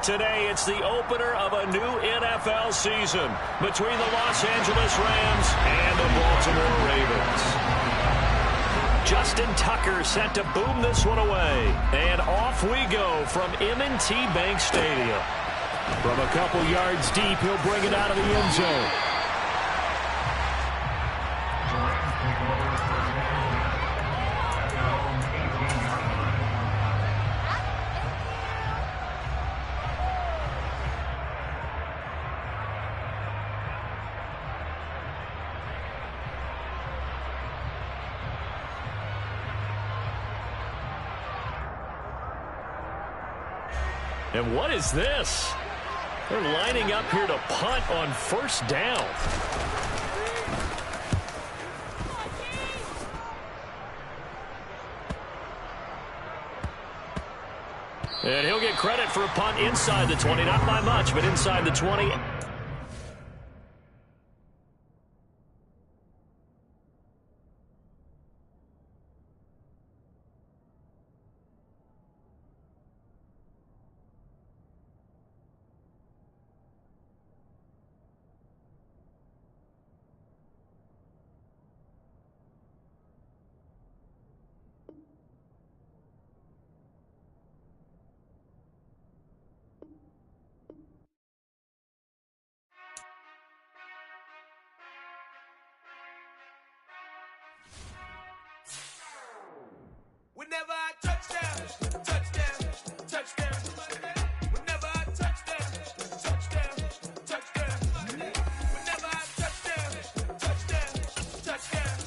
Today, it's the opener of a new NFL season between the Los Angeles Rams and the Baltimore Ravens. Justin Tucker set to boom this one away. And off we go from M&T Bank Stadium. From a couple yards deep, he'll bring it out of the end zone. And what is this? They're lining up here to punt on first down. And he'll get credit for a punt inside the 20. Not by much, but inside the 20. Whenever I touchdown, touchdown, touchdown. Whenever I touchdown, touchdown, touchdown. Whenever I touchdown, touchdown, touchdown.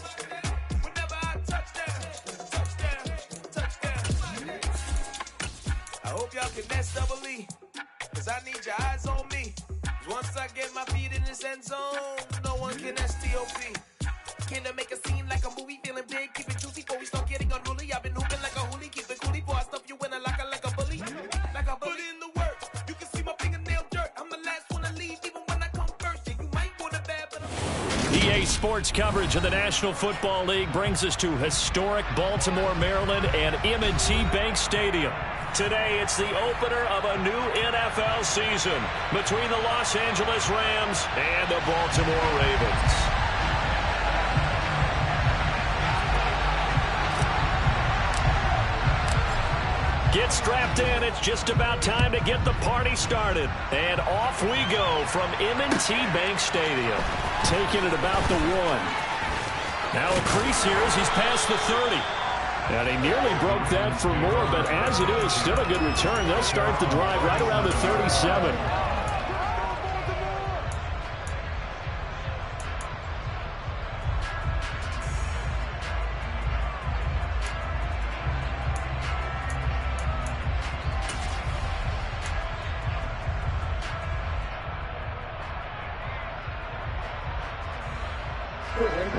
Whenever I touchdown, touchdown, touchdown. I hope y'all can nest double E, cause I need your eyes on me. Once I get my feet in this end zone, no one can STOP. Can I make a scene like a movie, feeling big, keep it juicy before we start getting unruly. I've been hooping like a hoolie, keep it coolie before I stuff you in a locker like a bully. Like a bully. Put in the work, you can see my fingernail dirt. I'm the last one to leave, even when I come first. And you might want a bad, but EA Sports coverage of the National Football League brings us to historic Baltimore, Maryland, and M&T Bank Stadium. Today, it's the opener of a new NFL season between the Los Angeles Rams and the Baltimore Ravens. Get strapped in. It's just about time to get the party started. And off we go from M&T Bank Stadium. Taking it about the 1. Now a crease here as he's past the 30. And he nearly broke that for more, but as it is, still a good return. They'll start the drive right around the 37.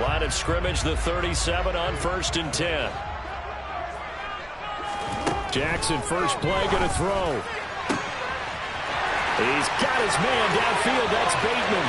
Line of scrimmage, the 37 on 1st and 10. Jackson, first play, going to throw. He's got his man downfield. That's Bateman.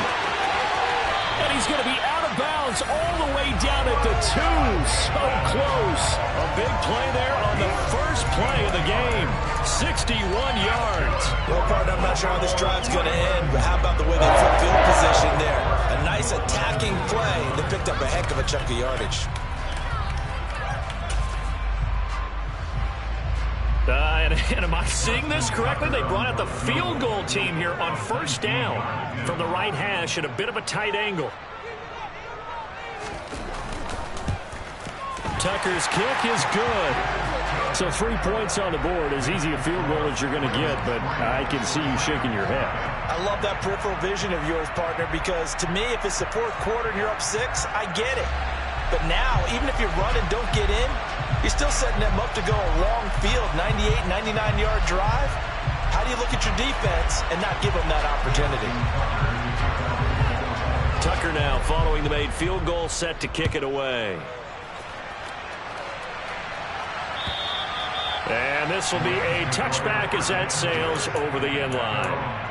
And he's going to be out of bounds all the way down at the 2. So close. A big play there on the first play of the game. 61 yards. Well, partner, I'm not sure how this drive's going to end, but how about the way they took field position there? A nice attacking play. They picked up a heck of a chunk of yardage. And am I seeing this correctly? They brought out the field goal team here on first down from the right hash at a bit of a tight angle. Tucker's kick is good. So 3 points on the board, as easy a field goal as you're going to get, but I can see you shaking your head. I love that peripheral vision of yours, partner, because to me, if it's the 4th quarter and you're up 6, I get it. But now, even if you run and don't get in, you're still setting them up to go a long field, 98, 99-yard drive. How do you look at your defense and not give them that opportunity? Tucker now following the made field goal, set to kick it away. And this will be a touchback as that sails over the end line.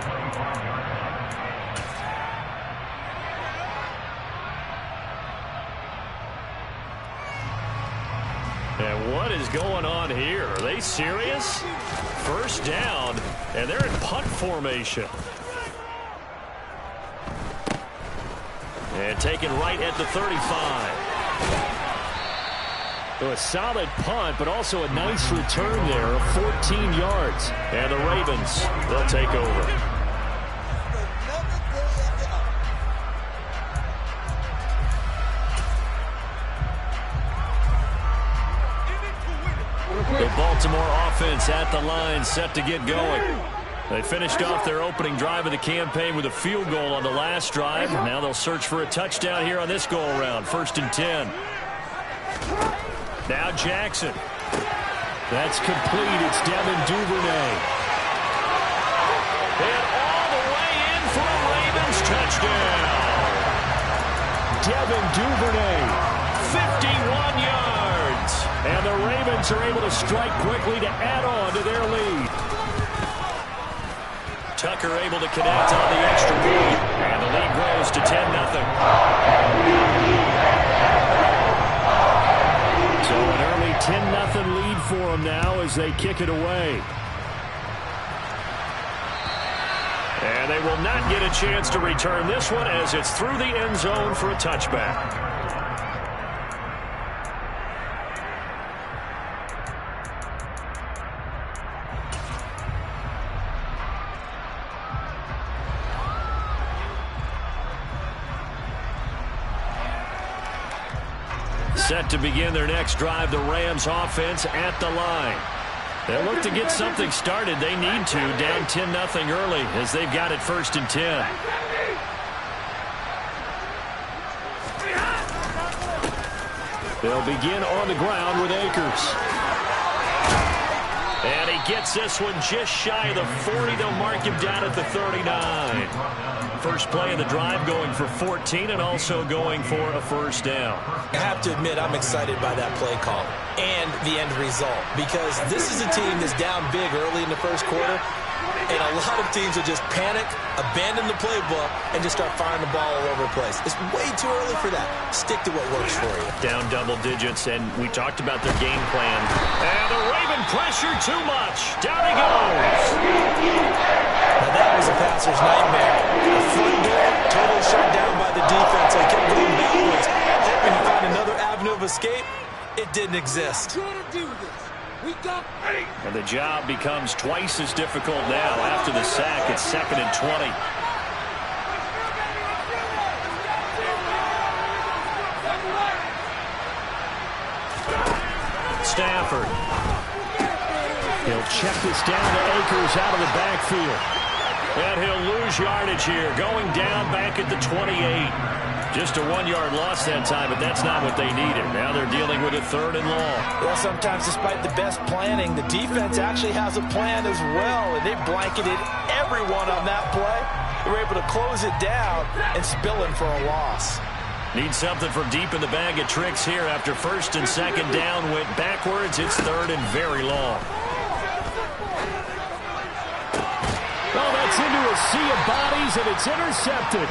And what is going on here? Are they serious? First down, and they're in punt formation. And taken right at the 35. So a solid punt, but also a nice return there of 14 yards. And the Ravens, they'll take over. The Baltimore offense at the line, set to get going. They finished off their opening drive of the campaign with a field goal on the last drive. Now they'll search for a touchdown here on this go-around. 1st and 10. Now Jackson. That's complete. It's Devin Duvernay. And all the way in for a Ravens touchdown. Devin Duvernay, 51 yards. And the Ravens are able to strike quickly to add on to their lead. Tucker able to connect on the extra point. And the lead grows to 10-0. So an early 10-0 lead for them now as they kick it away. And they will not get a chance to return this one as it's through the end zone for a touchback. Set to begin their next drive, the Rams offense at the line. They look to get something started. They need to, down 10-0 early as they've got it 1st and 10. They'll begin on the ground with Akers. And he gets this one just shy of the 40. They'll mark him down at the 39. First play of the drive going for 14 and also going for a first down. I have to admit I'm excited by that play call and the end result because this is a team that's down big early in the first quarter, and a lot of teams will just panic, abandon the playbook, and just start firing the ball all over the place. It's way too early for that. Stick to what works for you. Down double digits, and we talked about their game plan. And the Raven pressure too much. Down he goes. Now that was a passer's nightmare. The front door totally shut down by the defense. They kept going backwards, hoping to find another avenue of escape. It didn't exist. And the job becomes twice as difficult now after the sack. It's 2nd and 20. Stafford. He'll check this down to Akers out of the backfield. And he'll lose yardage here, going down back at the 28. Just a 1-yard loss that time, but that's not what they needed. Now they're dealing with a 3rd and long. Well, sometimes despite the best planning, the defense actually has a plan as well, and they blanketed everyone on that play. They were able to close it down and spill in for a loss. Need something from deep in the bag of tricks here after 1st and 2nd down went backwards. It's 3rd and very long. Oh, that's into a sea of bodies, and it's intercepted.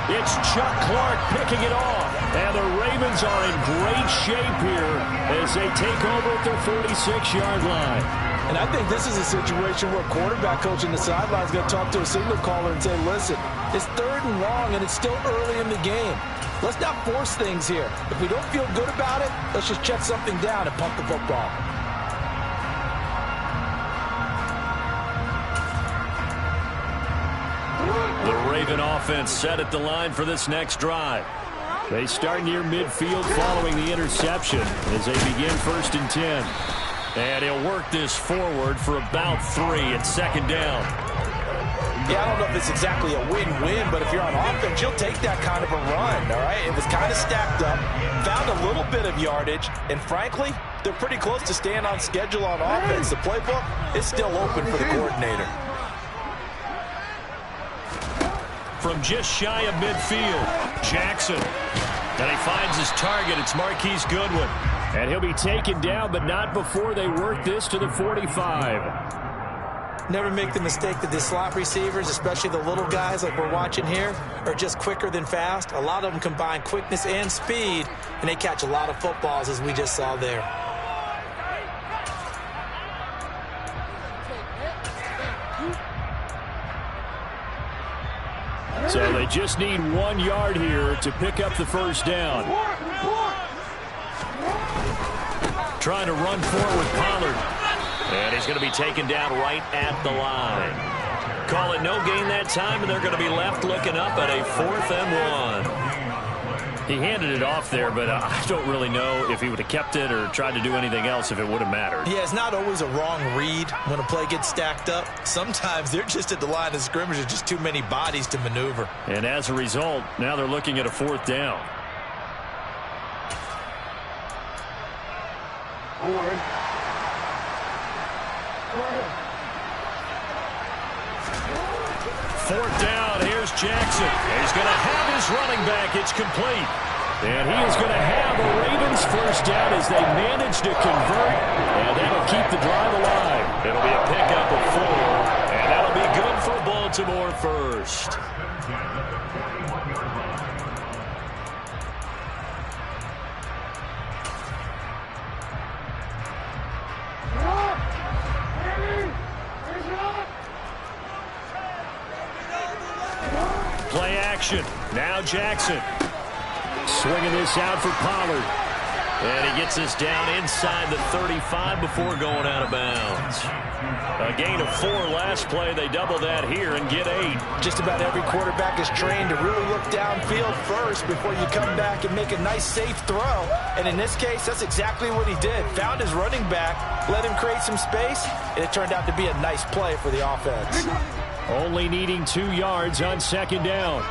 It's Chuck Clark picking it off. And the Ravens are in great shape here as they take over at their 46-yard line. And I think this is a situation where quarterback coach in the sideline is going to talk to a signal caller and say, listen, it's 3rd and long, and it's still early in the game. Let's not force things here. If we don't feel good about it, let's just check something down and pump the football. The Raven offense set at the line for this next drive. They start near midfield following the interception as they begin 1st and 10. And he'll work this forward for about 3 at 2nd down. Yeah, I don't know if it's exactly a win-win, but if you're on offense, you'll take that kind of a run, all right? It was kind of stacked up, found a little bit of yardage, and frankly, they're pretty close to staying on schedule on offense. The playbook is still open for the coordinator. From just shy of midfield, Jackson. And he finds his target. It's Marquise Goodwin. And he'll be taken down, but not before they work this to the 45. Never make the mistake that the slot receivers, especially the little guys like we're watching here, are just quicker than fast. A lot of them combine quickness and speed, and they catch a lot of footballs, as we just saw there. So they just need 1 yard here to pick up the first down. Trying to run forward with Pollard. And he's going to be taken down right at the line. Call it no gain that time, and they're going to be left looking up at a 4th and 1. He handed it off there, but I don't really know if he would have kept it or tried to do anything else if it would have mattered. Yeah, it's not always a wrong read when a play gets stacked up. Sometimes they're just at the line of scrimmage. There's just too many bodies to maneuver. And as a result, now they're looking at a 4th down. Fourth down, here's Jackson. He's going to have his running back. It's complete. And he is going to have a Ravens first down as they manage to convert. And that'll keep the drive alive. It'll be a pickup of 4. And that'll be good for Baltimore first. Play action. Now Jackson. Swinging this out for Pollard. And he gets this down inside the 35 before going out of bounds. A gain of 4 last play. They double that here and get 8. Just about every quarterback is trained to really look downfield first before you come back and make a nice, safe throw. And in this case, that's exactly what he did. Found his running back, let him create some space, and it turned out to be a nice play for the offense. Only needing 2 yards on 2nd down.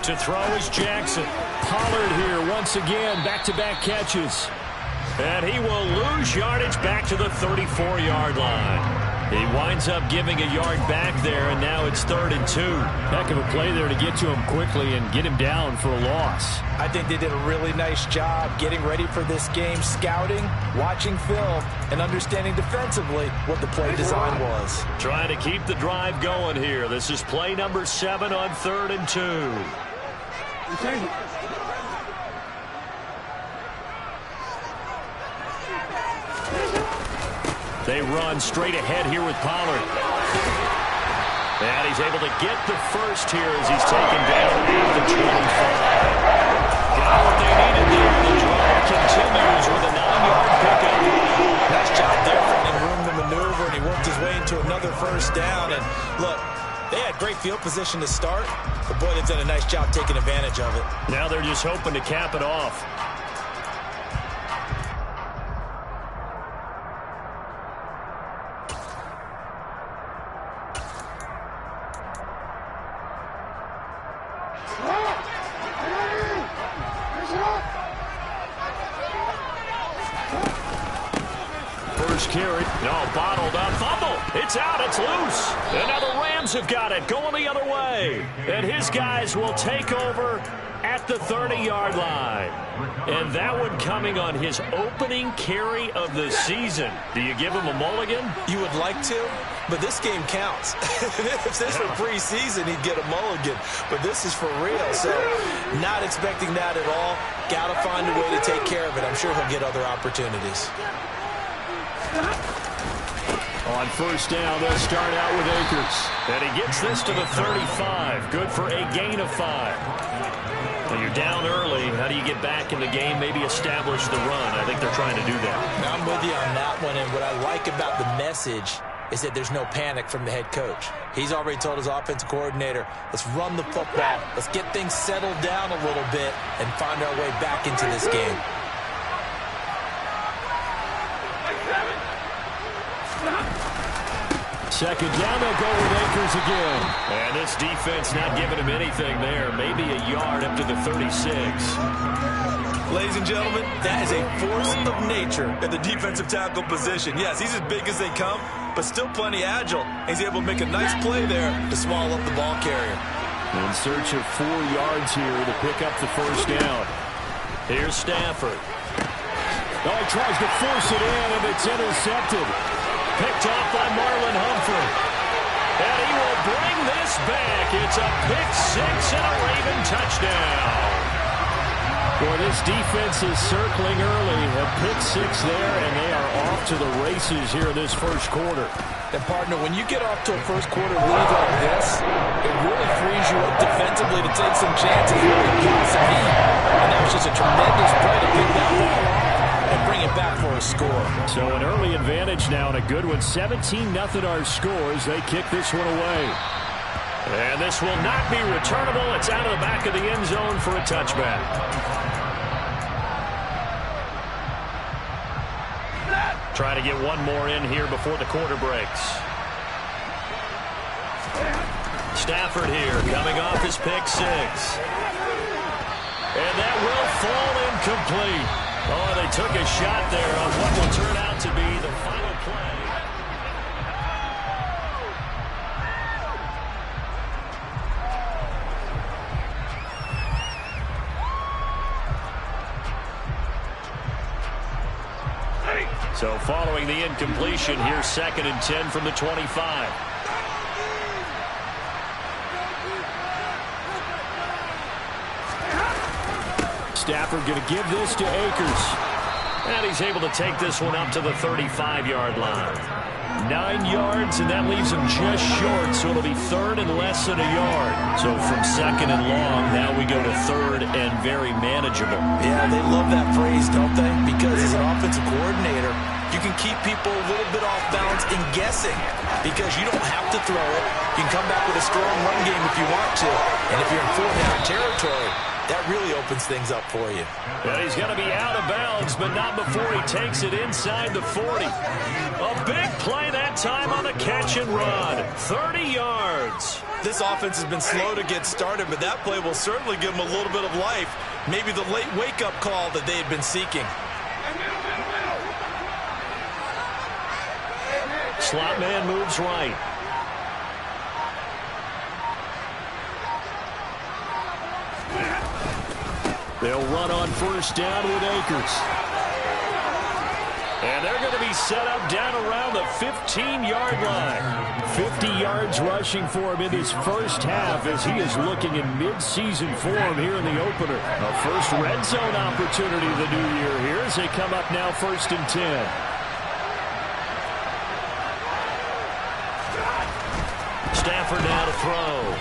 To throw is Jackson. Pollard here once again, back-to-back catches. And he will lose yardage back to the 34-yard line. He winds up giving a yard back there, and now it's 3rd and 2. Heck of a play there to get to him quickly and get him down for a loss. I think they did a really nice job getting ready for this game, scouting, watching film, and understanding defensively what the play design was. Trying to keep the drive going here. This is play number 7 on 3rd and 2. They run straight ahead here with Pollard. And he's able to get the first here as he's taken down at the 25. Got what they needed there. The drive continues with a 9-yard pickup. Nice job there, finding room to maneuver, and he worked his way into another first down. And look, they had great field position to start, but boy, they've done a nice job taking advantage of it. Now they're just hoping to cap it off. Carry. No, bottled up. Fumble. It's out. It's loose. And now the Rams have got it. Going the other way. And his guys will take over at the 30-yard line. And that one coming on his opening carry of the season. Do you give him a mulligan? You would like to, but this game counts. If this were preseason, he'd get a mulligan. But this is for real. So not expecting that at all. Got to find a way to take care of it. I'm sure he'll get other opportunities. On first down, they'll start out with Akers. And he gets this to the 35. Good for a gain of 5. When you're down early, how do you get back in the game, maybe establish the run? I think they're trying to do that. I'm with you on that one, and what I like about the message is that there's no panic from the head coach. He's already told his offensive coordinator, let's run the football, let's get things settled down a little bit and find our way back into this game. Second down, they'll go with Akers again. And this defense not giving him anything there. Maybe a yard up to the 36. Ladies and gentlemen, that is a force of nature at the defensive tackle position. Yes, he's as big as they come, but still plenty agile. He's able to make a nice play there to swallow up the ball carrier. In search of 4 yards here to pick up the first down. Here's Stafford. Oh, he tries to force it in, and it's intercepted. Picked off by Marlon Humphrey. And he will bring this back. It's a pick-6 and a Raven touchdown. Boy, this defense is circling early. A pick-6 there, and they are off to the races here in this first quarter. And, partner, when you get off to a first-quarter lead like this, it really frees you up defensively to take some chances, really get some heat. And that was just a tremendous play to pick that ball off and bring it back for a score. So an early advantage now and a good one. 17-0 our scores. They kick this one away. And this will not be returnable. It's out of the back of the end zone for a touchback. Try to get one more in here before the quarter breaks. Stafford here coming off his pick six. And that will fall incomplete. Oh, they took a shot there on what will turn out to be the final play. So following the incompletion, here's 2nd and 10 from the 25. Stafford going to give this to Akers. And he's able to take this one up to the 35-yard line. 9 yards, and that leaves him just short, so it'll be 3rd and less than a yard. So from 2nd and long, now we go to 3rd and very manageable. Yeah, they love that phrase, don't they? Because as an offensive coordinator, you can keep people a little bit off balance in guessing because you don't have to throw it. You can come back with a strong run game if you want to. And if you're in 4th down territory, that really opens things up for you. Well, he's going to be out of bounds, but not before he takes it inside the 40. A big play that time on the catch and run. 30 yards. This offense has been slow to get started, but that play will certainly give them a little bit of life. Maybe the late wake-up call that they had been seeking. Slot man moves right. They'll run on 1st down with Akers. And they're going to be set up down around the 15-yard line. 50 yards rushing for him in his first half as he is looking in mid-season form here in the opener. A first red zone opportunity of the new year here as they come up now 1st and 10. Stafford now to throw.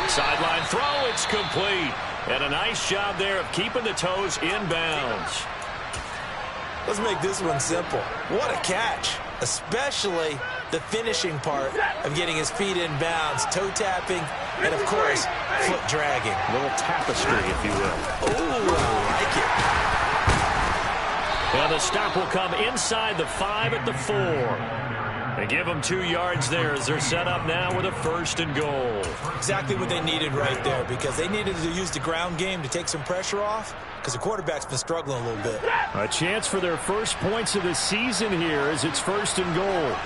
Sideline throw, it's complete. And a nice job there of keeping the toes in bounds. Let's make this one simple. What a catch, especially the finishing part of getting his feet in bounds, toe tapping, and of course, foot dragging. A little tapestry, if you will. Ooh, I like it. And the stop will come inside the 5 at the 4. They give them 2 yards there as they're set up now with a 1st and goal. Exactly what they needed right there because they needed to use the ground game to take some pressure off because the quarterback's been struggling a little bit. A chance for their first points of the season here as it's 1st and goal.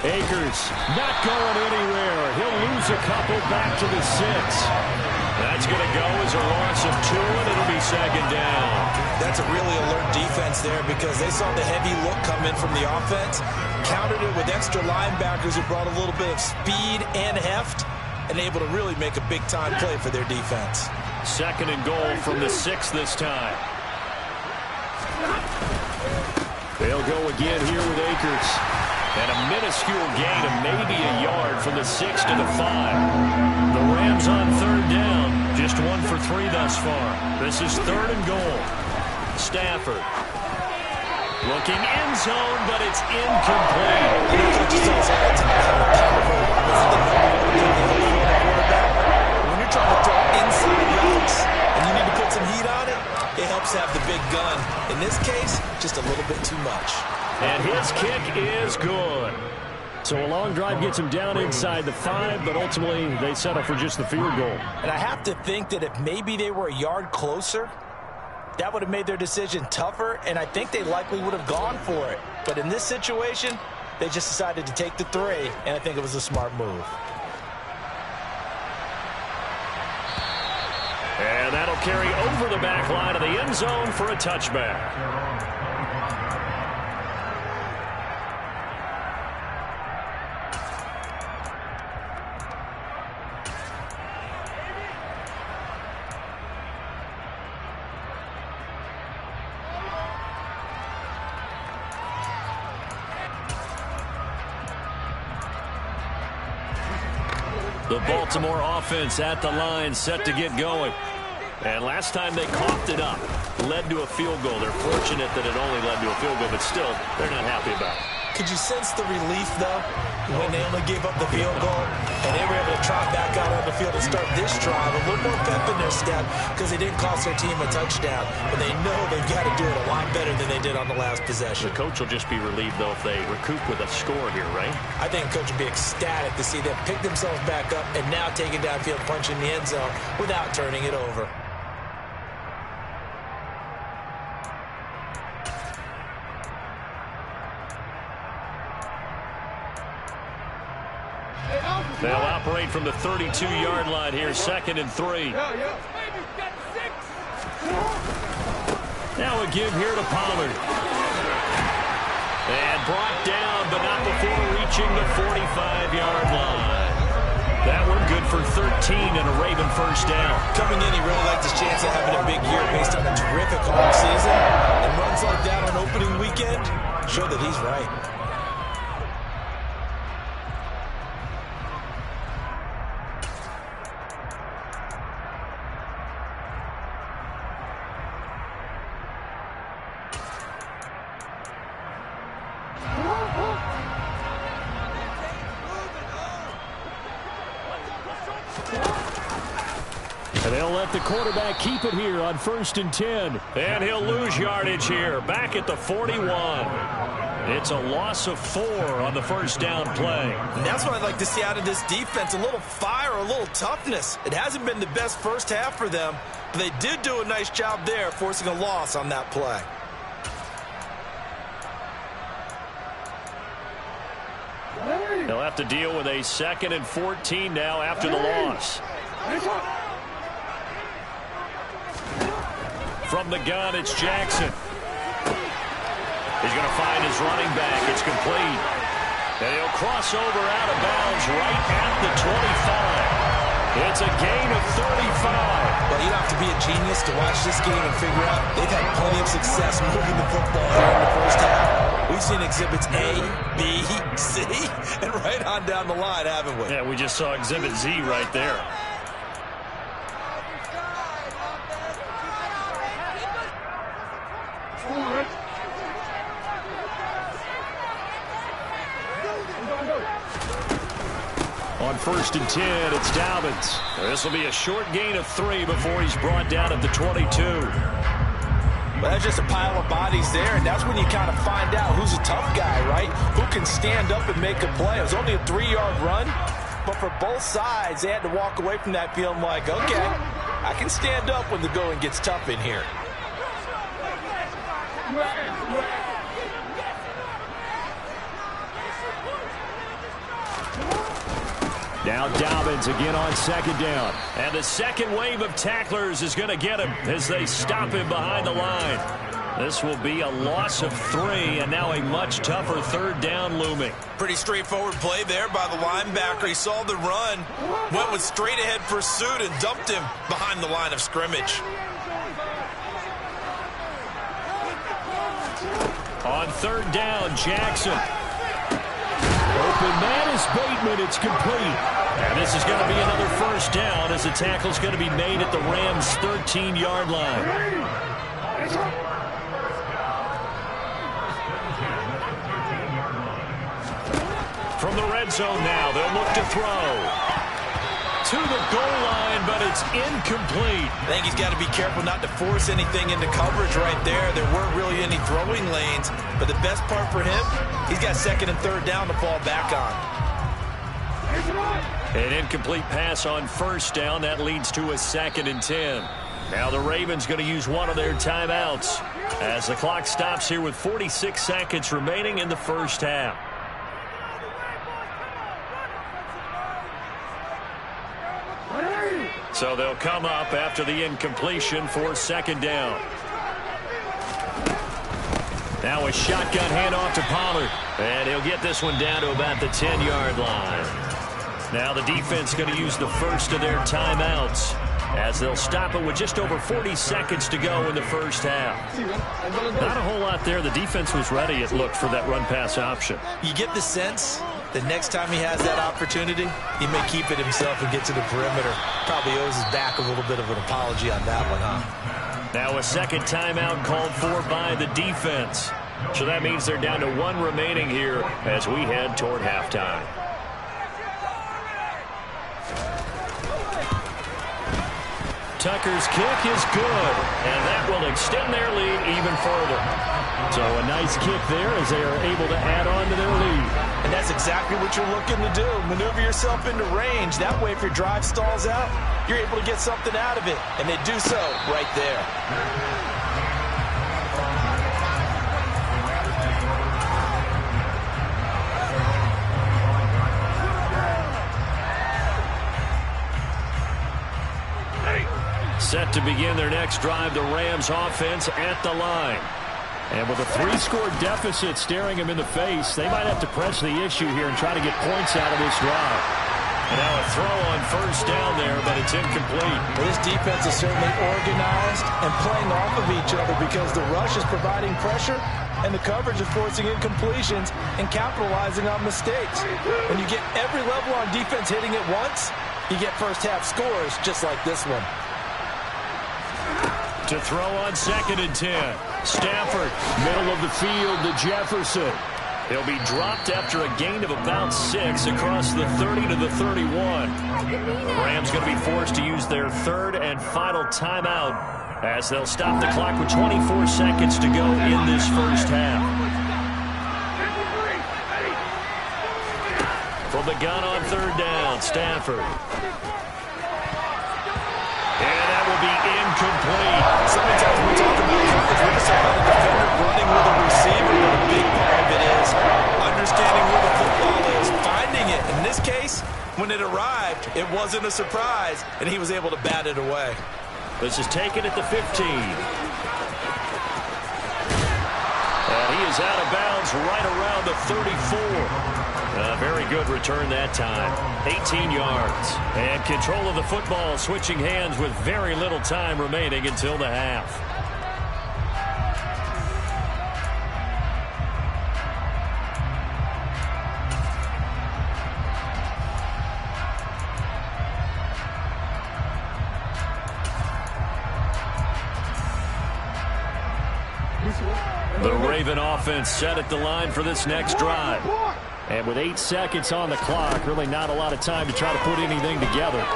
Akers not going anywhere. He'll lose a couple back to the 6. That's going to go as a loss of 2, and it'll be 2nd down. That's a really alert defense there because they saw the heavy look come in from the offense, countered it with extra linebackers who brought a little bit of speed and heft, and able to really make a big-time play for their defense. 2nd and goal from the 6 this time. They'll go again here with Akers. And a minuscule gain of maybe a yard from the 6 to the 5. The Rams on 3rd down. Just 1 for 3 thus far. This is 3rd and goal. Stafford. Looking end zone, but it's incomplete. When you're trying to throw inside routes and you need to put some heat on it, it helps have the big gun. In this case, just a little bit too much. And his kick is good. So a long drive gets him down inside the 5, but ultimately they settle for just the field goal. And I have to think that if maybe they were a yard closer, that would have made their decision tougher, and I think they likely would have gone for it. But in this situation, they just decided to take the 3, and I think it was a smart move. And that'll carry over the back line of the end zone for a touchback. The Baltimore offense at the line, set to get going. And last time they coughed it up, led to a field goal. They're fortunate that it only led to a field goal, but still, they're not happy about it. Could you sense the relief, though, when they only gave up the field goal and they were able to trot back out on the field and start this drive a little more pep in their step because they didn't cost their team a touchdown, but they know they've got to do it a lot better than they did on the last possession. The coach will just be relieved, though, if they recoup with a score here, right? I think the coach will be ecstatic to see them pick themselves back up and now take it downfield, punch in the end zone without turning it over. They'll operate from the 32-yard line here, 2nd and 3. Now a give here to Pollard. And brought down, but not before reaching the 45-yard line. That one good for 13 and a Raven first down. Coming in, he really liked his chance of having a big year based on a terrific home season. And runs like that on opening weekend show that he's right. And they'll let the quarterback keep it here on 1st and 10. And he'll lose yardage here, back at the 41. It's a loss of 4 on the first down play. And that's what I'd like to see out of this defense, a little fire, a little toughness. It hasn't been the best first half for them, but they did do a nice job there, forcing a loss on that play. They'll have to deal with a 2nd and 14 now after the loss. From the gun, it's Jackson. He's going to find his running back. It's complete. And he'll cross over out of bounds right at the 25. It's a gain of 35. Well, you don't have to be a genius to watch this game and figure out they've had plenty of success moving the football here in the first half. We've seen exhibits A, B, C, and right on down the line, haven't we? Yeah, we just saw exhibit Z right there. On 1st and 10, it's Dobbins. This will be a short gain of 3 before he's brought down at the 22. Well, that's just a pile of bodies there, and that's when you kind of find out who's a tough guy, right? Who can stand up and make a play. It was only a 3-yard run, but for both sides, they had to walk away from that feeling like, okay, I can stand up when the going gets tough in here. Now Dobbins again on 2nd down. And the second wave of tacklers is going to get him as they stop him behind the line. This will be a loss of 3, and now a much tougher 3rd down looming. Pretty straightforward play there by the linebacker. He saw the run, went with straight ahead pursuit, and dumped him behind the line of scrimmage. On 3rd down, Jackson. Open man is Bateman. It's complete. And this is going to be another first down as the tackle's going to be made at the Rams' 13-yard line. From the red zone now, they'll look to throw. To the goal line, but it's incomplete. I think he's got to be careful not to force anything into coverage right there. There weren't really any throwing lanes, but the best part for him, he's got 2nd and 3rd down to fall back on. An incomplete pass on 1st down. That leads to a 2nd and 10. Now the Ravens going to use one of their timeouts as the clock stops here with 46 seconds remaining in the first half. So they'll come up after the incompletion for 2nd down. Now a shotgun handoff to Pollard. And he'll get this one down to about the 10-yard line. Now the defense going to use the first of their timeouts as they'll stop it with just over 40 seconds to go in the first half. Not a whole lot there. The defense was ready, it looked, for that run-pass option. You get the sense that next time he has that opportunity, he may keep it himself and get to the perimeter. Probably owes his back a little bit of an apology on that one, huh? Now a second timeout called for by the defense. So that means they're down to 1 remaining here as we head toward halftime. Tucker's kick is good, and that will extend their lead even further. So a nice kick there as they are able to add on to their lead. And that's exactly what you're looking to do. Maneuver yourself into range. That way, if your drive stalls out, you're able to get something out of it. And they do so right there. Set to begin their next drive, the Rams offense at the line. And with a 3-score deficit staring him in the face, they might have to press the issue here and try to get points out of this drive. And now a throw on first down there, but it's incomplete. Well, this defense is certainly organized and playing off of each other because the rush is providing pressure and the coverage is forcing incompletions and capitalizing on mistakes. When you get every level on defense hitting it once, you get first-half scores just like this one. To throw on 2nd and 10. Stafford, middle of the field to Jefferson. He'll be dropped after a gain of about 6 across the 30 to the 31. The Rams going to be forced to use their 3rd and final timeout as they'll stop the clock with 24 seconds to go in this first half. From the gun on 3rd down, Stafford. And that will be incomplete. So many times when we talk about coverage, we're just talking about a defender running with a receiver, but a big part of it is understanding where the football is, finding it. In this case, when it arrived, it wasn't a surprise, and he was able to bat it away. This is taken at the 15. And he is out of bounds right around the 34. Very good return that time. 18 yards. And control of the football switching hands with very little time remaining until the half. The Raven offense set at the line for this next drive. And with 8 seconds on the clock, really not a lot of time to try to put anything together.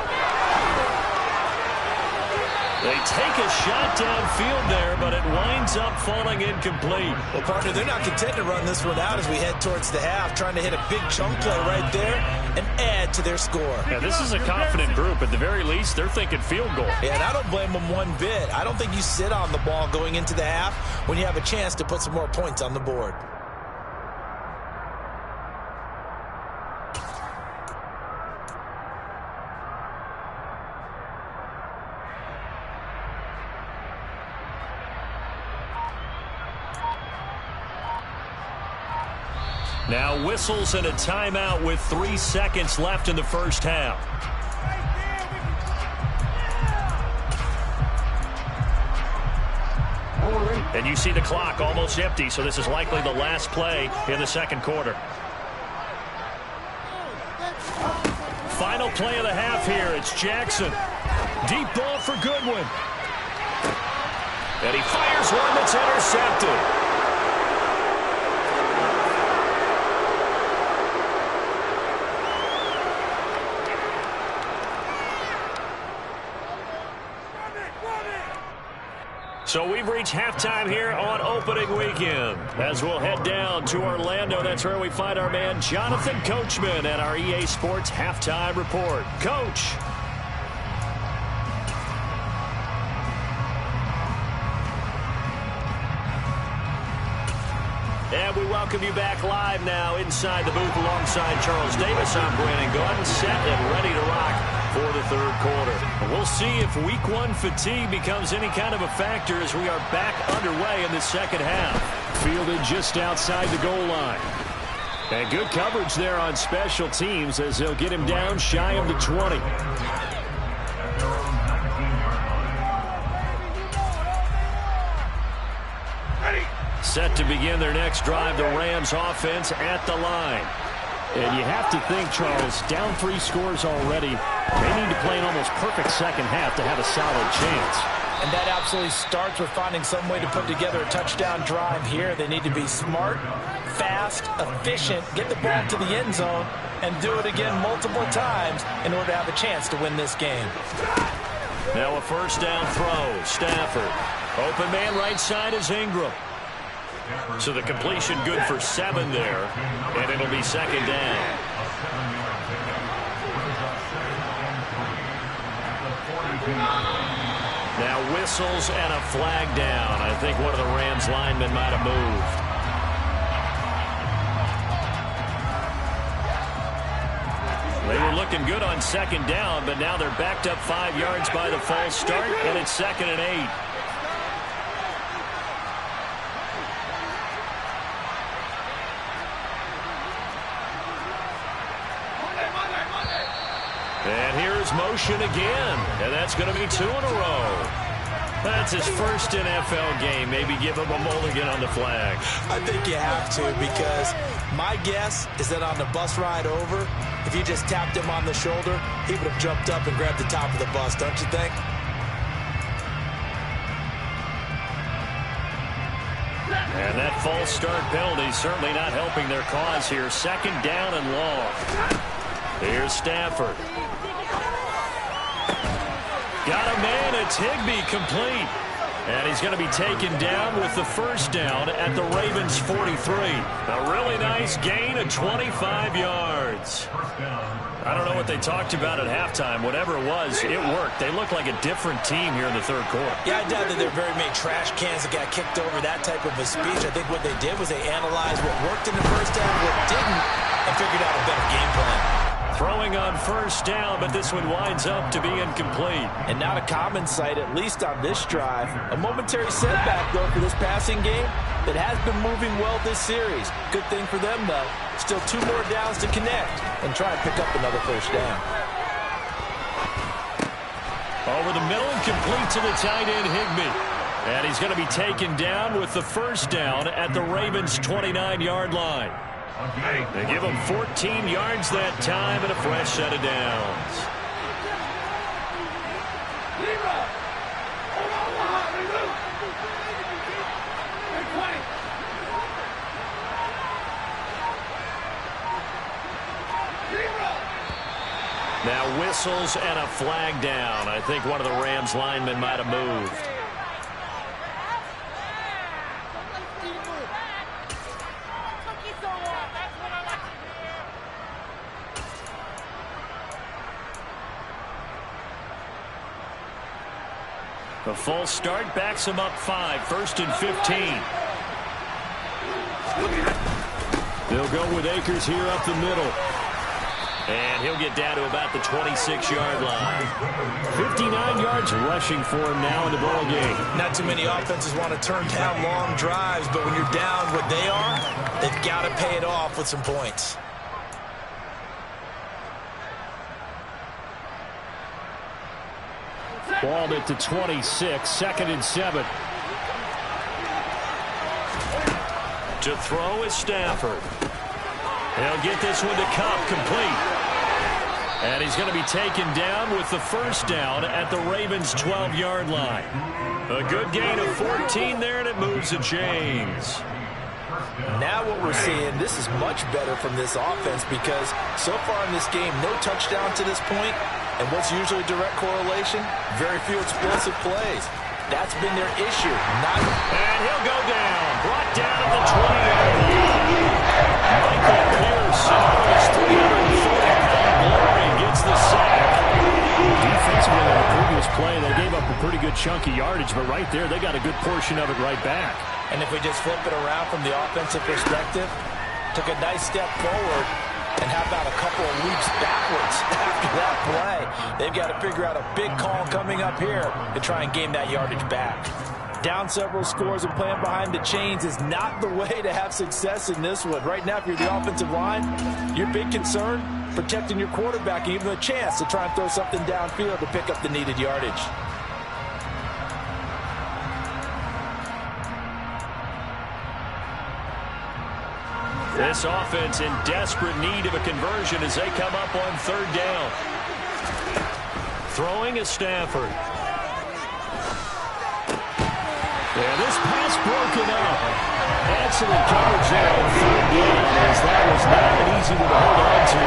They take a shot downfield there, but it winds up falling incomplete. Well, partner, they're not content to run this one out as we head towards the half, trying to hit a big chunk play right there and add to their score. Yeah, this is a confident group. At the very least, they're thinking field goal. Yeah, and I don't blame them one bit. I don't think you sit on the ball going into the half when you have a chance to put some more points on the board. Now whistles and a timeout with 3 seconds left in the first half. And you see the clock almost empty, so this is likely the last play in the second quarter. Final play of the half here. It's Jackson. Deep ball for Goodwin. And he fires one that's intercepted. So we've reached halftime here on opening weekend. As we'll head down to Orlando, that's where we find our man Jonathan Coachman at our EA Sports Halftime Report. Coach. And we welcome you back live now inside the booth alongside Charles Davis. I'm Brandon Gordon, set and ready to rock for the third quarter. We'll see if week one fatigue becomes any kind of a factor as we are back underway in the second half. Fielded just outside the goal line. And good coverage there on special teams as they'll get him down shy of the 20. Set to begin their next drive, the Rams offense at the line. And you have to think, Charles, down 3 scores already. They need to play an almost perfect second half to have a solid chance. And that absolutely starts with finding some way to put together a touchdown drive here. They need to be smart, fast, efficient, get the ball to the end zone, and do it again multiple times in order to have a chance to win this game. Now a first down throw. Stafford. Open man right side is Ingram. So the completion good for 7 there, and it'll be second down. Now whistles and a flag down. I think one of the Rams linemen might have moved. They were looking good on second down, but now they're backed up 5 yards by the false start, and it's 2nd and 8. And here's motion again, and that's going to be 2 in a row. That's his first NFL game. Maybe give him a mulligan on the flag. I think you have to, because my guess is that on the bus ride over, if you just tapped him on the shoulder, he would have jumped up and grabbed the top of the bus, don't you think? And that false start penalty certainly not helping their cause here. 2nd down and long. Here's Stafford. Got a man. It's Higbee, complete. And he's going to be taken down with the first down at the Ravens' 43. A really nice gain of 25 yards. I don't know what they talked about at halftime. Whatever it was, it worked. They look like a different team here in the 3rd quarter. Yeah, I doubt that there are very many trash cans that got kicked over that type of a speech. I think what they did was they analyzed what worked in the first half, what didn't, and figured out a better game plan. Throwing on first down, but this one winds up to be incomplete. And not a common sight, at least on this drive. A momentary setback, though, for this passing game that has been moving well this series. Good thing for them, though. Still 2 more downs to connect and try and pick up another first down. Over the middle and complete to the tight end, Higbee. And he's going to be taken down with the first down at the Ravens' 29-yard line. They give him 14 yards that time and a fresh set of downs. Now whistles and a flag down. I think one of the Rams linemen might have moved. The false start backs him up 5, 1st and 15. They'll go with Akers here up the middle. And he'll get down to about the 26-yard line. 59 yards rushing for him now in the ball game. Not too many offenses want to turn down long drives, but when you're down what they are, they've got to pay it off with some points. Balled it to 26, 2nd and 7. To throw is Stafford. He'll get this one to Cup, complete. And he's going to be taken down with the first down at the Ravens' 12-yard line. A good gain of 14 there, and it moves the chains. Now what we're seeing, this is much better from this offense because so far in this game, no touchdown to this point, and what's usually a direct correlation? Very few explosive plays. That's been their issue. And he'll go down. Brought down at the 20-yard line. Michael Pierce, his 340-pound glory, gets the sack. Defensively on the previous play, they gave up a pretty good chunk of yardage, but right there, they got a good portion of it right back. And if we just flip it around from the offensive perspective, took a nice step forward, and how about a couple of leaps backwards after that play? They've got to figure out a big call coming up here to try and gain that yardage back. Down several scores and playing behind the chains is not the way to have success in this one. Right now, if you're the offensive line, your big concern, protecting your quarterback and even a chance to try and throw something downfield to pick up the needed yardage. This offense in desperate need of a conversion as they come up on third down. Throwing is Stafford. Yeah, this pass broken up. Excellent coverage there on third down, as that was not an easy one to hold on to.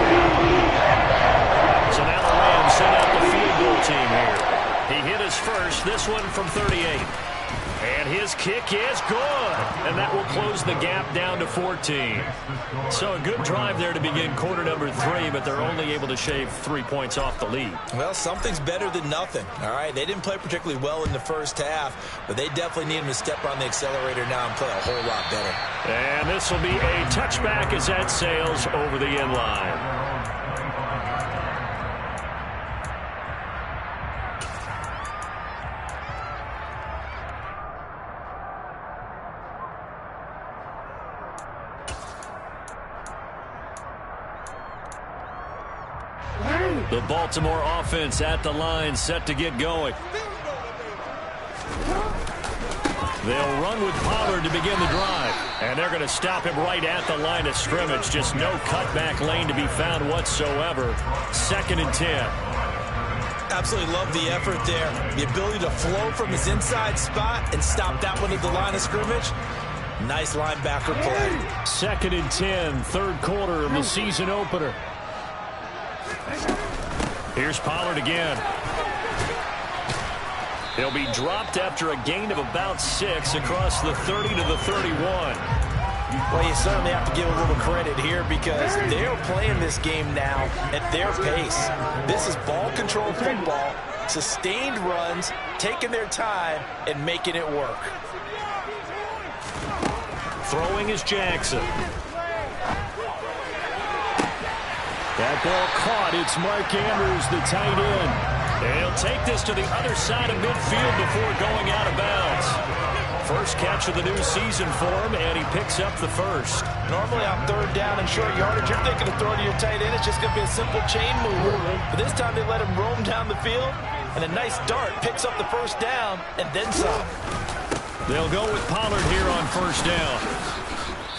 So now the Rams send out the field goal team here. He hit his first, this one from 38. And his kick is good. And that will close the gap down to 14. So a good drive there to begin quarter number 3, but they're only able to shave 3 points off the lead. Well, something's better than nothing, all right? They didn't play particularly well in the first half, but they definitely need him to step on the accelerator now and play a whole lot better. And this will be a touchback as that sails over the end line. The Baltimore offense at the line, set to get going. They'll run with Pollard to begin the drive. And they're going to stop him right at the line of scrimmage. Just no cutback lane to be found whatsoever. 2nd and 10. Absolutely love the effort there. The ability to flow from his inside spot and stop that one at the line of scrimmage. Nice linebacker play. 2nd and 10, third quarter of the season opener. Here's Pollard again. He'll be dropped after a gain of about 6 across the 30 to the 31. Well, you certainly have to give a little credit here because they're playing this game now at their pace. This is ball control football, sustained runs, taking their time, and making it work. Throwing is Jackson. That ball caught. It's Mark Andrews, the tight end. And he'll take this to the other side of midfield before going out of bounds. First catch of the new season for him, and he picks up the first. Normally on third down and short yardage, you're thinking of throwing to your tight end. It's just going to be a simple chain mover. But this time they let him roam down the field, and a nice dart picks up the first down, and then some. They'll go with Pollard here on first down.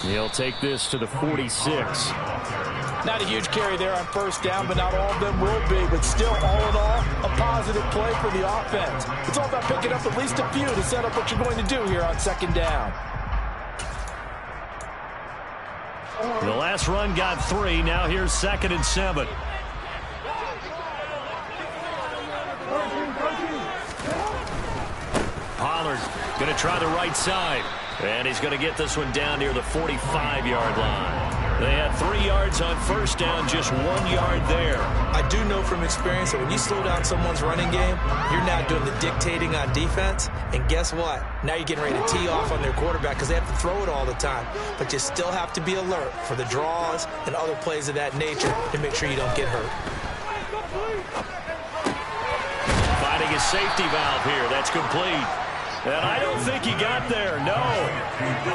He'll take this to the 46. Not a huge carry there on first down, but not all of them will be. But still, all in all, a positive play for the offense. It's all about picking up at least a few to set up what you're going to do here on second down. The last run got 3. Now here's 2nd and 7. Pollard going to try the right side. And he's going to get this one down near the 45-yard line. They had 3 yards on first down, just 1 yard there. I do know from experience that when you slow down someone's running game, you're not doing the dictating on defense. And guess what? Now you're getting ready to tee off on their quarterback because they have to throw it all the time. But you still have to be alert for the draws and other plays of that nature to make sure you don't get hurt. Finding a safety valve here. That's complete. And I don't think he got there, no.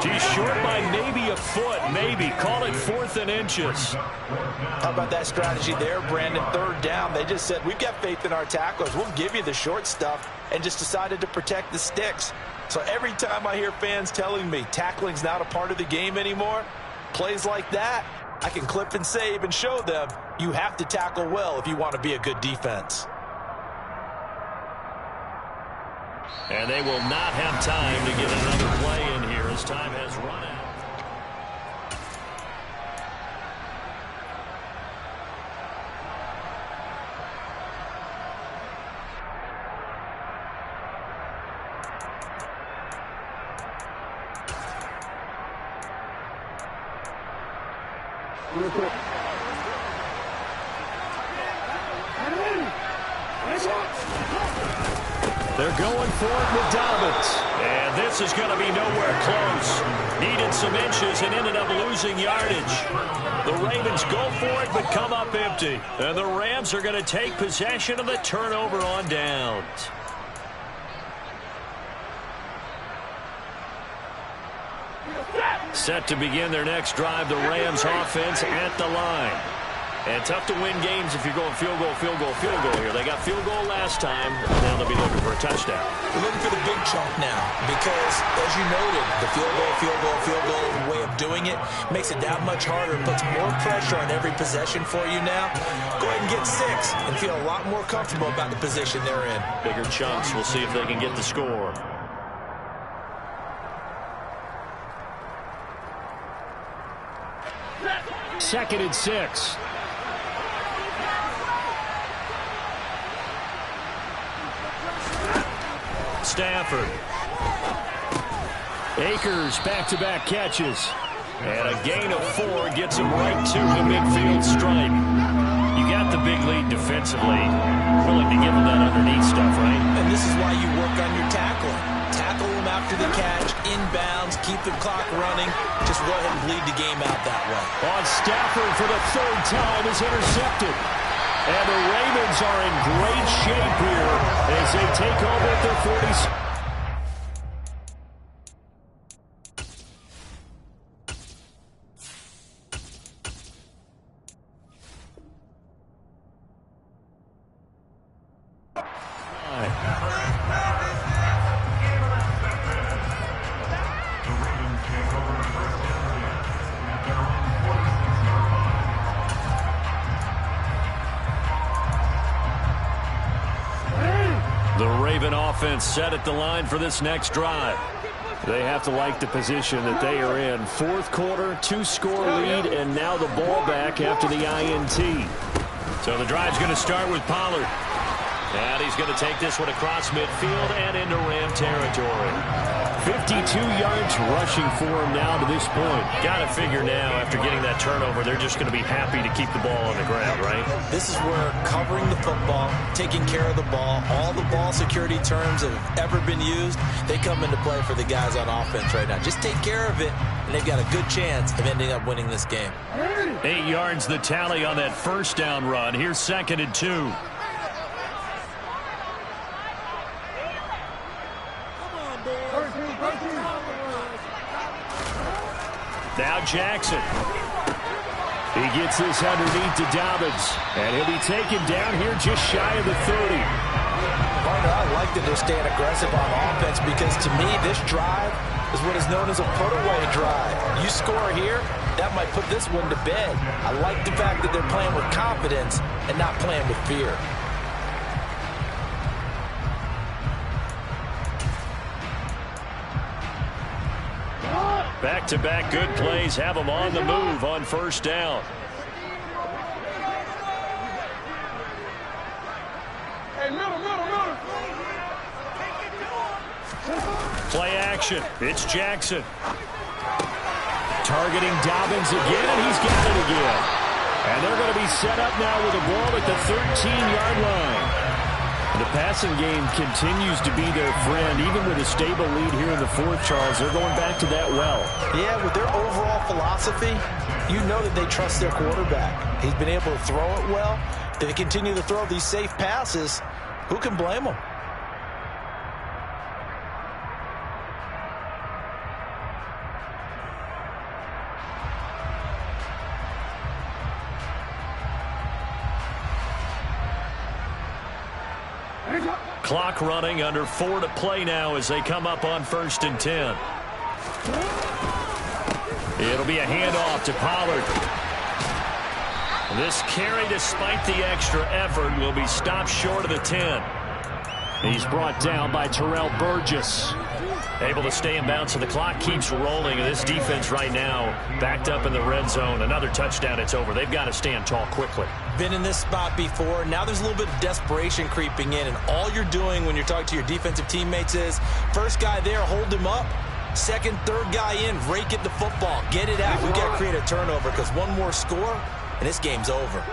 He's short by maybe a foot, maybe. Call it 4th and inches. How about that strategy there, Brandon? Third down, they just said, we've got faith in our tacklers. We'll give you the short stuff, and just decided to protect the sticks. So every time I hear fans telling me tackling's not a part of the game anymore, plays like that, I can clip and save and show them you have to tackle well if you want to be a good defense. And they will not have time to get another play in here as time has run out. They're going for it with Dobbins. And this is going to be nowhere close. Needed some inches and ended up losing yardage. The Ravens go for it but come up empty. And the Rams are going to take possession of the turnover on downs. Set to begin their next drive, the Rams offense at the line. And tough to win games if you're going field goal, field goal, field goal here. They got field goal last time. Now they'll be looking for a touchdown. We're looking for the big chunk now because, as you noted, the field goal, field goal, field goal way of doing it makes it that much harder. It puts more pressure on every possession for you now. Go ahead and get 6 and feel a lot more comfortable about the position they're in. Bigger chunks. We'll see if they can get the score. Second and 6. Stafford. Akers back-to-back catches. And a gain of 4 gets him right to the midfield stripe. You got the big lead defensively. Willing to give him that underneath stuff, right? And this is why you work on your tackling. Tackle them after the catch, inbounds, keep the clock running. Just go ahead and bleed the game out that way. On Stafford for the 3rd time is intercepted. And the Ravens are in great shape here as they take over at their 40. The Raven offense set at the line for this next drive. They have to like the position that they are in. 4th quarter, 2-score lead, and now the ball back after the INT. So the drive's going to start with Pollard. And he's going to take this one across midfield and into Ram territory. 52 yards rushing for him now to this point. Got to figure now, after getting that turnover, they're just going to be happy to keep the ball on the ground, right? This is where covering the football, taking care of the ball, all the ball security terms that have ever been used, they come into play for the guys on offense right now. Just take care of it, and they've got a good chance of ending up winning this game. 8 yards the tally on that first down run. Here's 2nd and 2. Now Jackson. He gets this underneath to Dobbins, and he'll be taken down here just shy of the 30. Partner, I like that they're staying aggressive on offense because, to me, this drive is what is known as a put-away drive. You score here, that might put this one to bed. I like the fact that they're playing with confidence and not playing with fear. Back-to-back good plays have them on the move on first down. Play action. It's Jackson. Targeting Dobbins again, and he's got it again. And they're going to be set up now with a ball at the 13-yard line. The passing game continues to be their friend. Even with a stable lead here in the 4th, Charles, they're going back to that well. Yeah, with their overall philosophy, you know that they trust their quarterback. He's been able to throw it well. If they continue to throw these safe passes, who can blame them? Clock running, under 4 to play now as they come up on 1st and 10. It'll be a handoff to Pollard. This carry, despite the extra effort, will be stopped short of the 10. He's brought down by Terrell Burgess. Able to stay in bounds, so the clock keeps rolling. And this defense right now backed up in the red zone. Another touchdown, it's over. They've got to stand tall quickly. Been in this spot before. Now there's a little bit of desperation creeping in. And all you're doing when you're talking to your defensive teammates is, first guy there, hold him up. Second, third guy in, rake at the football. Get it out. We've got to create a turnover because one more score, and this game's over.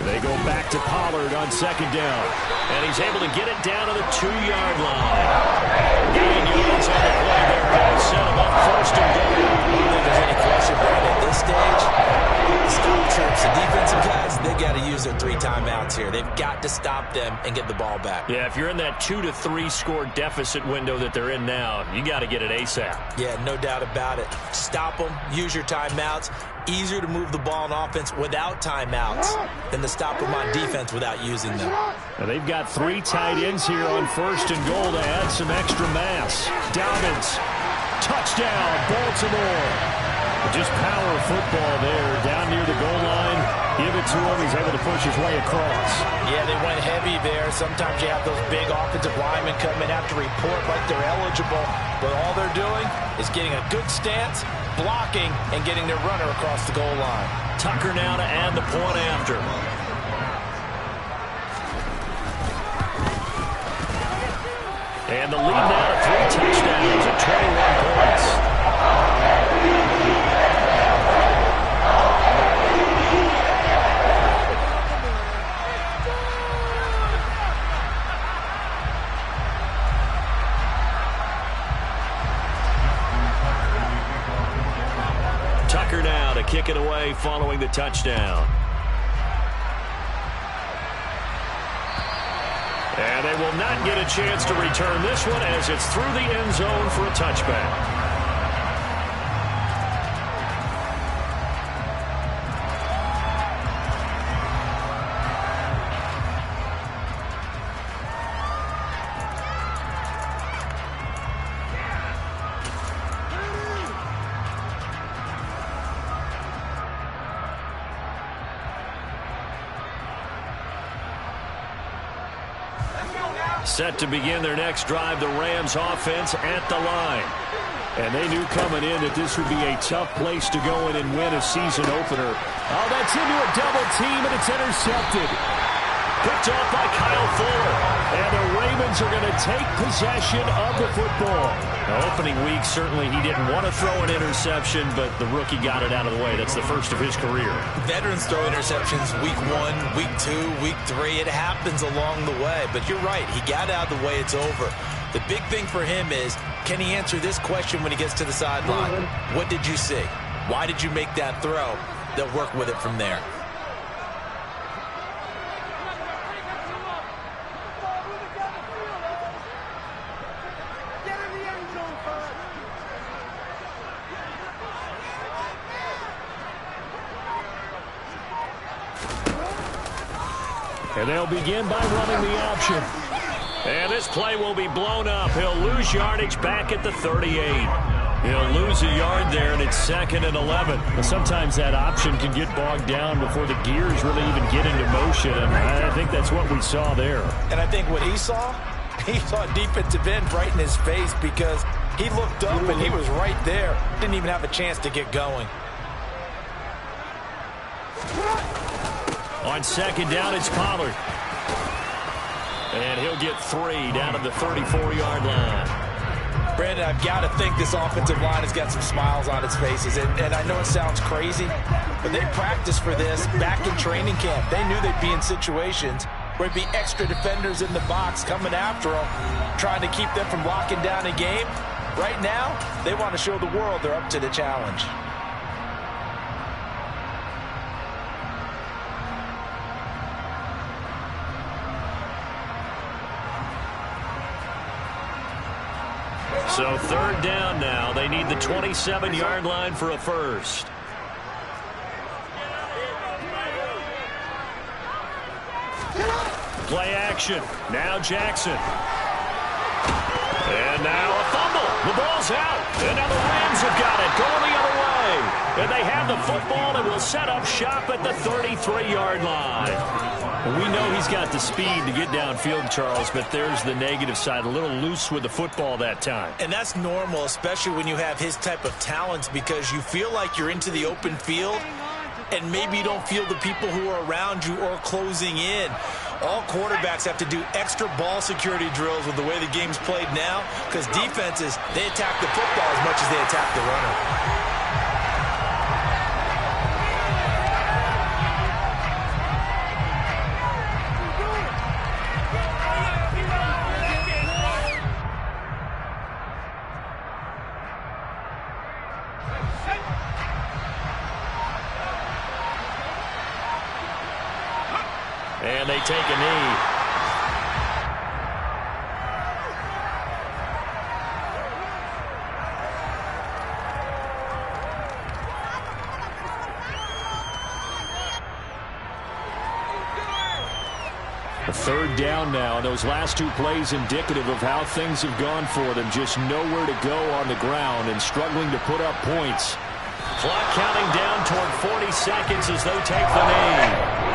They go back to Pollard on 2nd down. And he's able to get it down to the 2-yard line. Gain yards on the play there. And set him up 1st and goal. I don't think there's any question, Brad, at this stage. The scout troops, the defensive guys, they got to use their 3 timeouts here. They've got to stop them and get the ball back. Yeah, if you're in that 2 to 3 score deficit window that they're in now, you got to get it ASAP. Yeah, no doubt about it. Stop them, use your timeouts. Easier to move the ball on offense without timeouts than to stop them on defense without using them. Now they've got 3 tight ends here on 1st and goal to add some extra mass. Dobbins, touchdown, Baltimore. Just power football there, down near the goal line. Give it to him. He's able to push his way across. Yeah, they went heavy there. Sometimes you have those big offensive linemen come in, have to report like they're eligible. But all they're doing is getting a good stance, blocking, and getting their runner across the goal line. Tucker now to add the point after. And the lead now to 3 touchdowns at 21 points. Tucker now to kick it away following the touchdown. And they will not get a chance to return this one as it's through the end zone for a touchback. Set to begin their next drive, the Rams offense at the line. And they knew coming in that this would be a tough place to go in and win a season opener. Oh, that's into a double team, and it's intercepted. Picked off by Kyle Fuller. And the Ravens are going to take possession of the football. Now, opening week, certainly he didn't want to throw an interception, but the rookie got it out of the way. That's the first of his career. Veterans throw interceptions week 1, week 2, week 3. It happens along the way. But you're right. He got out of the way. It's over. The big thing for him is, can he answer this question when he gets to the sideline? What did you see? Why did you make that throw? They'll work with it from there. And they'll begin by running the option. And this play will be blown up. He'll lose yardage back at the 38. He'll lose a yard there, and it's 2nd and 11. And sometimes that option can get bogged down before the gears really even get into motion, and I think that's what we saw there. And I think what he saw a defensive end right in his face because he looked up and he was right there. Didn't even have a chance to get going. On 2nd down, it's Pollard. And he'll get 3 down to the 34-yard line. Brandon, I've got to think this offensive line has got some smiles on its faces. And I know it sounds crazy, but they practiced for this back in training camp. They knew they'd be in situations where there'd be extra defenders in the box coming after them, trying to keep them from locking down a game. Right now, they want to show the world they're up to the challenge. So 3rd down now. They need the 27-yard line for a first. Play action. Now Jackson. And now a fumble. The ball's out. And now the Rams have got it. Going the other way. And they have the football and will set up shop at the 33-yard line. We know he's got the speed to get downfield, Charles, but there's the negative side. A little loose with the football that time. And that's normal, especially when you have his type of talents, because you feel like you're into the open field and maybe you don't feel the people who are around you or closing in. All quarterbacks have to do extra ball security drills with the way the game's played now, because defenses, they attack the football as much as they attack the runner. and they take a knee. A third down now. Those last two plays indicative of how things have gone for them. Just nowhere to go on the ground and struggling to put up points. Clock counting down toward 40 seconds as they take the knee.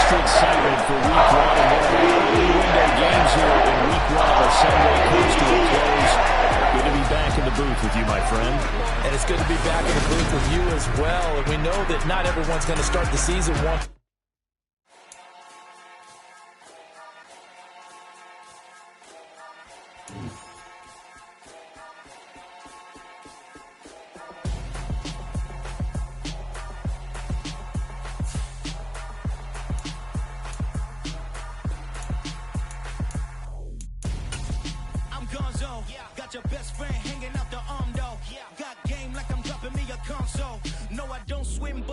Excitement for week one, and one of the early window games here in week one of Sunday comes to a close. Good to be back in the booth with you, my friend. And it's good to be back in the booth with you as well. And we know that not everyone's going to start the season one. Got your best friend hanging out the arm though. Got game like I'm dropping me a console. No, I don't swim, but